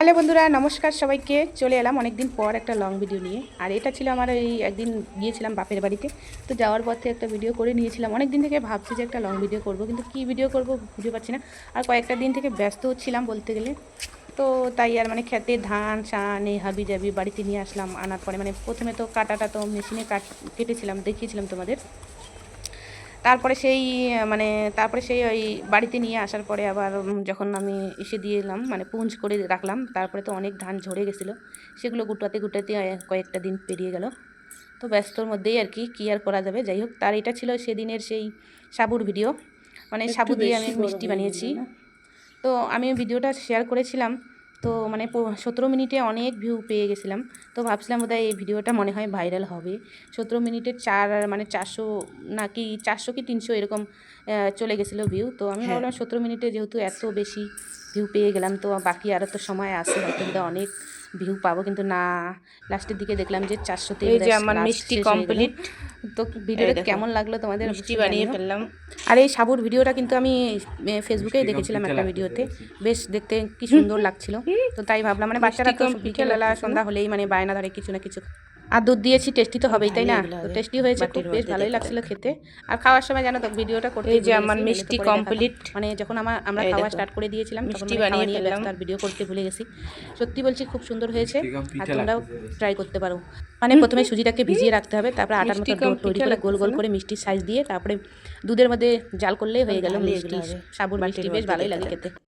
Hello বন্ধুরা, নমস্কার সবাইকে। চলে এলাম অনেকদিন পর একটা লং ভিডিও নিয়ে। আর এটা ছিল আমার এই একদিন গিয়েছিলাম বাপের বাড়িতে, তো যাওয়ার পথে একটা ভিডিও করে নিয়েছিলাম। অনেক দিন থেকে ভাবছি যে একটা লং ভিডিও করব, কিন্তু কী ভিডিও করব খুঁজে পাচ্ছি না। আর কয়েকটা দিন থেকে ব্যস্ত হচ্ছিলাম বলতে গেলে, তো তাই আর খেতে ধান শান এই হাবি জাবি বাড়িতে নিয়ে আসলাম। আনার পরে প্রথমে তো কাটাটা তো মেশিনে কেটেছিলাম, দেখিয়েছিলাম তোমাদের। তারপরে সেই মানে তারপরে সেই ওই বাড়িতে নিয়ে আসার পরে আবার যখন আমি এসে দিয়ে এলাম পুঞ্জ করে রাখলাম, তারপরে তো অনেক ধান ঝরে গেছিলো, সেগুলো গুটাতে গুটাতে কয়েকটা দিন পেরিয়ে গেল। তো ব্যস্তর মধ্যেই আর কি আর করা যাবে। যাই হোক, তার এটা ছিল সেদিনের সেই সাবুর ভিডিও, সাবু দিয়ে আমি মিষ্টি বানিয়েছি। তো আমি ভিডিওটা শেয়ার করেছিলাম, তো 17 মিনিটে অনেক ভিউ পেয়ে গেছিলাম। তো ভাবছিলাম বোধহয় এই ভিডিওটা মনে হয় ভাইরাল হবে। 17 মিনিটে 400 নাকি 400 কি 300 এরকম চলে গেছিলো ভিউ। তো আমি ভাবলাম 17 মিনিটে যেহেতু এত বেশি ভিউ পেয়ে গেলাম, তো বাকি আরও তো সময় আছে, হয়তো অনেক ভিউ পাবো, কিন্তু না, লাস্টের দিকে দেখলাম যে 400-তে আমার মিষ্টি কমপ্লিট। তো ভিডিওটা কেমন লাগলো তোমাদের মিষ্টি বানিয়ে ফেললাম। আর এই সাবুর ভিডিওটা কিন্তু আমি ফেসবুকেই দেখেছিলাম একটা ভিডিওতে, বেশ দেখতে কি সুন্দর লাগছিল। তো তাই ভাবলাম বাচ্চারা তো বিকেলবেলা সন্ধ্যা হলেই বায়না ধরে কিছু না কিছু। আর দুধ দিয়েছি, টেস্টি তো হবেই, তাই না? তো টেস্টি হয়েছে, খুব বেশ ভালোই লাগছিল খেতে। আর খাওয়ার সময় জানো তো ভিডিওটা করতে, এই যে আমার মিষ্টি কমপ্লিট, যখন আমরা খাওয়া স্টার্ট করে দিয়েছিলাম মিষ্টি বানিয়ে ফেললাম, আর ভিডিও করতে ভুলে গেছি। সত্যি বলছি খুব সুন্দর হয়েছে, আর তোমরাও ট্রাই করতে পারো। প্রথমে সুজিটাকে ভিজিয়ে রাখতে হবে, তারপরে আটার মতো ডো তৈরি করে গোল গোল করে মিষ্টির সাইজ দিয়ে তারপরে দুধের মধ্যে জাল করলেই হয়ে গেল মিষ্টি সাবুর মিষ্টি। বেশ ভালোই লাগে খেতে।